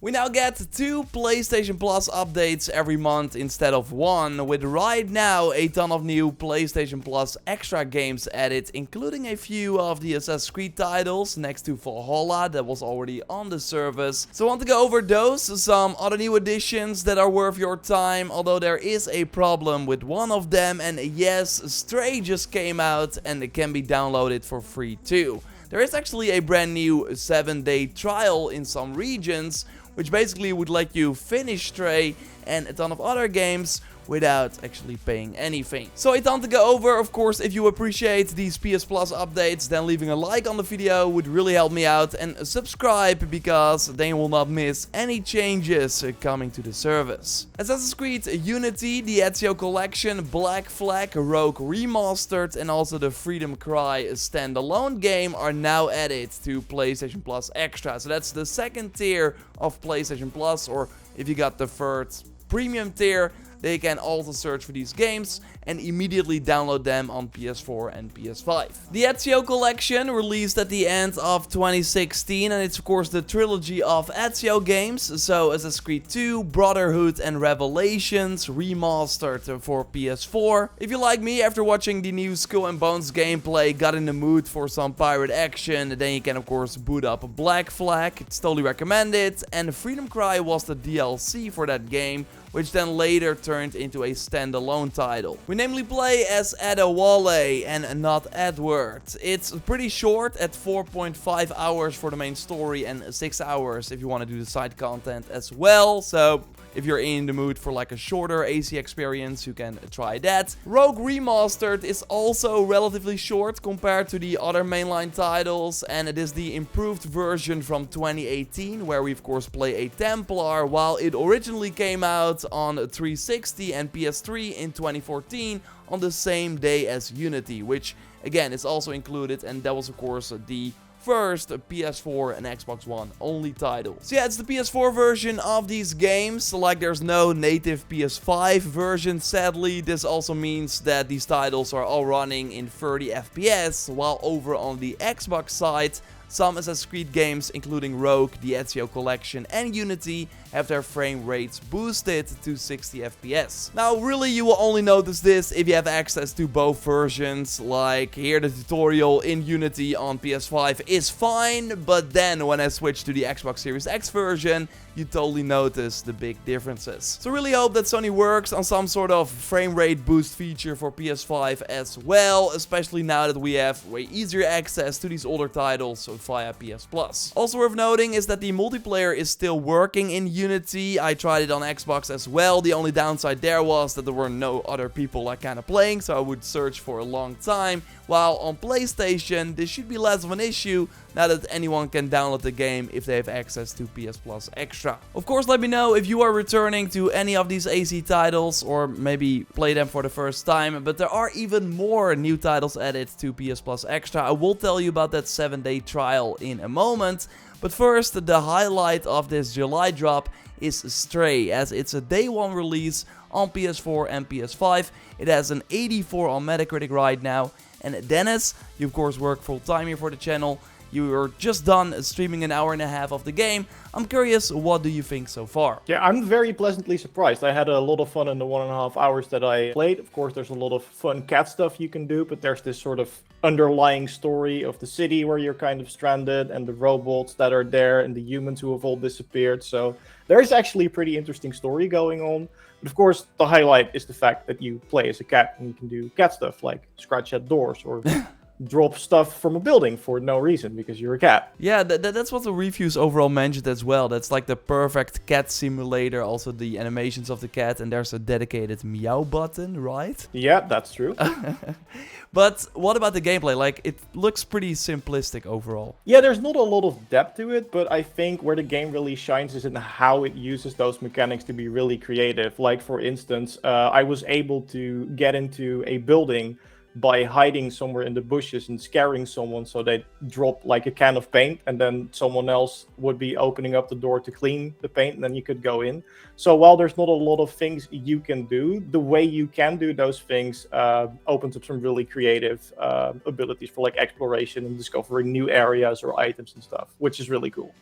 We now get 2 PlayStation Plus updates every month instead of 1, with right now a ton of new PlayStation Plus extra games added, including a few of the Assassin's Creed titles next to Valhalla that was already on the service. So I want to go over those, some other new additions that are worth your time, although there is a problem with one of them, and yes, Stray just came out and it can be downloaded for free too. There is actually a brand new 7-day trial in some regions, which basically would let you finish Stray and a ton of other games without actually paying anything. So a ton to go over. Of course, if you appreciate these PS Plus updates, then leaving a like on the video would really help me out, and subscribe because then you will not miss any changes coming to the service. Assassin's Creed Unity, the Ezio Collection, Black Flag, Rogue Remastered, and also the Freedom Cry standalone game are now added to PlayStation Plus Extra. So that's the second tier of PlayStation Plus, or if you got the third premium tier, they can also search for these games and immediately download them on PS4 and PS5. The Ezio Collection, released at the end of 2016, and it's of course the trilogy of Ezio games, so Assassin's Creed 2, Brotherhood, and Revelations, remastered for PS4. If you like me, after watching the new Skull and Bones gameplay, got in the mood for some pirate action, then you can of course boot up Black Flag, it's totally recommended, and Freedom Cry was the DLC for that game, which then later turned into a standalone title. We namely play as Adewale and not Edward. It's pretty short at 4.5 hours for the main story and 6 hours if you want to do the side content as well, so if you're in the mood for like a shorter AC experience, you can try that. Rogue Remastered is also relatively short compared to the other mainline titles, and it is the improved version from 2018, where we of course play a Templar, while it originally came out on 360 and PS3 in 2014 on the same day as Unity, which again is also included, and that was of course the first PS4 and Xbox One only title. So yeah, it's the PS4 version of these games, like there's no native PS5 version sadly. This also means that these titles are all running in 30 FPS, while over on the Xbox side, some Assassin's Creed games, including Rogue, the Ezio Collection, and Unity, have their frame rates boosted to 60 FPS. Now, really, you will only notice this if you have access to both versions. Like, here the tutorial in Unity on PS5 is fine, but then when I switch to the Xbox Series X version, you totally notice the big differences. So really hope that Sony works on some sort of frame rate boost feature for PS5 as well, especially now that we have way easier access to these older titles via PS Plus. Also worth noting is that the multiplayer is still working in Unity. I tried it on Xbox as well. The only downside there was that there were no other people like kind of playing, so I would search for a long time. While on PlayStation, this should be less of an issue now that anyone can download the game if they have access to PS Plus Extra. Of course, let me know if you are returning to any of these AC titles or maybe play them for the first time, but there are even more new titles added to PS Plus Extra. I will tell you about that 7-day trial in a moment, but first, the highlight of this July drop is Stray, as it's a day 1 release on PS4 and PS5. It has an 84 on Metacritic right now. And Dennis, you of course work full time here for the channel. You were just done streaming an hour and a half of the game. I'm curious, what do you think so far? Yeah, I'm very pleasantly surprised. I had a lot of fun in the 1.5 hours that I played. Of course, there's a lot of fun cat stuff you can do, but there's this sort of underlying story of the city where you're kind of stranded, and the robots that are there, and the humans who have all disappeared. So there is actually a pretty interesting story going on. But of course, the highlight is the fact that you play as a cat and you can do cat stuff like scratch at doors or drop stuff from a building for no reason because you're a cat. Yeah, that's what the reviews overall mentioned as well. That's like the perfect cat simulator. Also the animations of the cat, and there's a dedicated meow button, right? Yeah, that's true. But what about the gameplay? Like, it looks pretty simplistic overall. Yeah, there's not a lot of depth to it, but I think where the game really shines is in how it uses those mechanics to be really creative. Like, for instance, I was able to get into a building by hiding somewhere in the bushes and scaring someone, so they drop like a can of paint, and then someone else would be opening up the door to clean the paint, and then you could go in. So while there's not a lot of things you can do, the way you can do those things opens up some really creative abilities for like exploration and discovering new areas or items and stuff, which is really cool.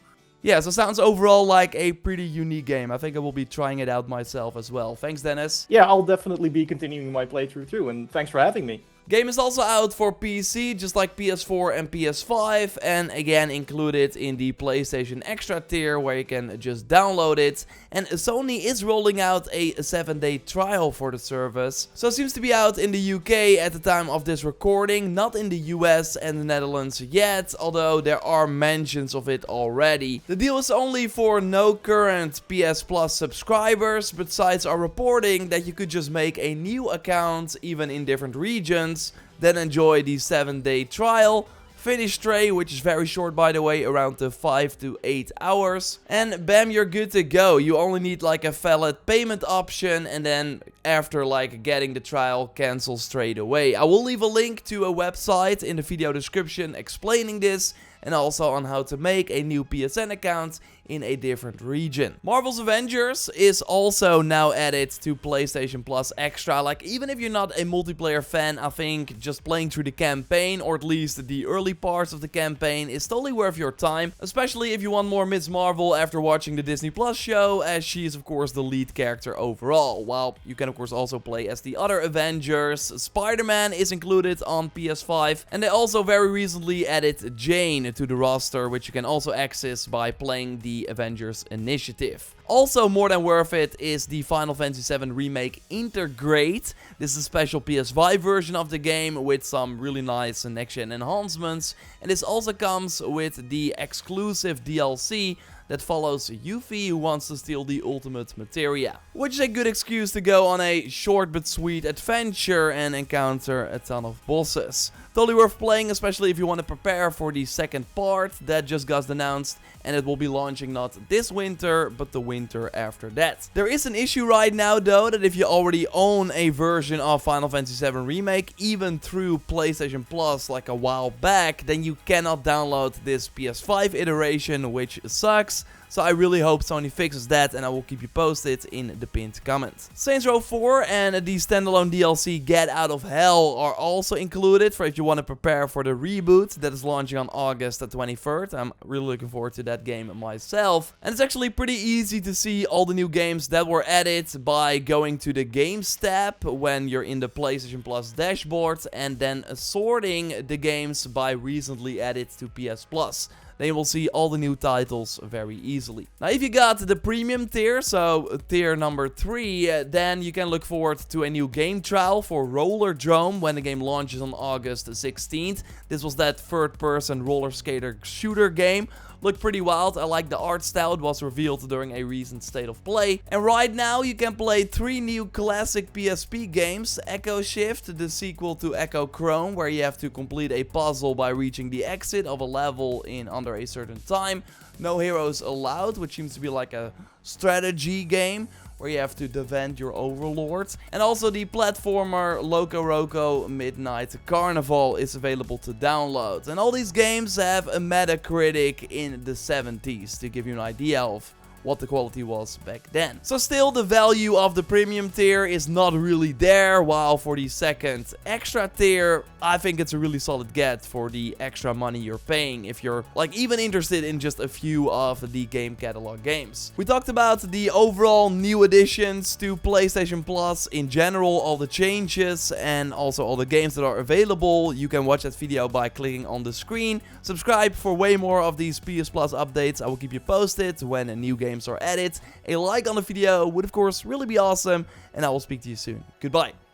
Yeah, so sounds overall like a pretty unique game. I think I will be trying it out myself as well. Thanks, Dennis. Yeah, I'll definitely be continuing my playthrough too, and thanks for having me. Game is also out for PC, just like PS4 and PS5, and again included in the PlayStation Extra tier, where you can just download it. And Sony is rolling out a 7-day trial for the service, so it seems to be out in the UK at the time of this recording, not in the US and the Netherlands yet, although there are mentions of it already. The deal is only for no current PS Plus subscribers, but sites are reporting that you could just make a new account even in different regions, then enjoy the 7-day trial, finish Stray, which is very short by the way, around the 5 to 8 hours, and bam, you're good to go. You only need like a valid payment option, and then after like getting the trial, cancel straight away. I will leave a link to a website in the video description explaining this, and also on how to make a new PSN account in a different region. Marvel's Avengers is also now added to PlayStation Plus Extra. Like, even if you're not a multiplayer fan, I think just playing through the campaign, or at least the early parts of the campaign, is totally worth your time. Especially if you want more Ms. Marvel after watching the Disney Plus show, as she is of course the lead character overall. While you can of course also play as the other Avengers. Spider-Man is included on PS5, and they also very recently added Jane to the roster, which you can also access by playing the Avengers Initiative. Also more than worth it is the Final Fantasy VII Remake Integrate. This is a special PS5 version of the game with some really nice next-gen enhancements, and this also comes with the exclusive DLC that follows Yuffie, who wants to steal the ultimate materia, which is a good excuse to go on a short but sweet adventure and encounter a ton of bosses. Totally worth playing, especially if you want to prepare for the second part that just got announced, and it will be launching not this winter, but the winter after that. There is an issue right now though, that if you already own a version of Final Fantasy VII Remake, even through PlayStation Plus like a while back, then you cannot download this PS5 iteration, which sucks. So I really hope Sony fixes that, and I will keep you posted in the pinned comment. Saints Row 4 and the standalone DLC Get Out of Hell are also included for if you want to prepare for the reboot that is launching on August the 23rd. I'm really looking forward to that game myself. And it's actually pretty easy to see all the new games that were added by going to the Games tab when you're in the PlayStation Plus dashboard, and then sorting the games by recently added to PS Plus. Then you will see all the new titles very easily. Now, if you got the premium tier, so tier number 3, then you can look forward to a new game trial for Roller Drome when the game launches on August 16th. This was that third-person roller skater shooter game. Looked pretty wild. I like the art style. It was revealed during a recent State of Play. And right now you can play 3 new classic PSP games. Echo Shift, the sequel to Echo Chrome, where you have to complete a puzzle by reaching the exit of a level in under a certain time. No Heroes Allowed, which seems to be like a strategy game where you have to defend your overlords. And also the platformer Loco Roco Midnight Carnival is available to download. And all these games have a Metacritic in the 70s to give you an idea of what the quality was back then. So still, the value of the premium tier is not really there, while for the second extra tier, I think it's a really solid get for the extra money you're paying if you're like even interested in just a few of the game catalog games. We talked about the overall new additions to PlayStation Plus in general, all the changes, and also all the games that are available. You can watch that video by clicking on the screen. Subscribe for way more of these PS Plus updates. I will keep you posted when a new games are added. A like on the video would of course really be awesome, and I will speak to you soon. Goodbye.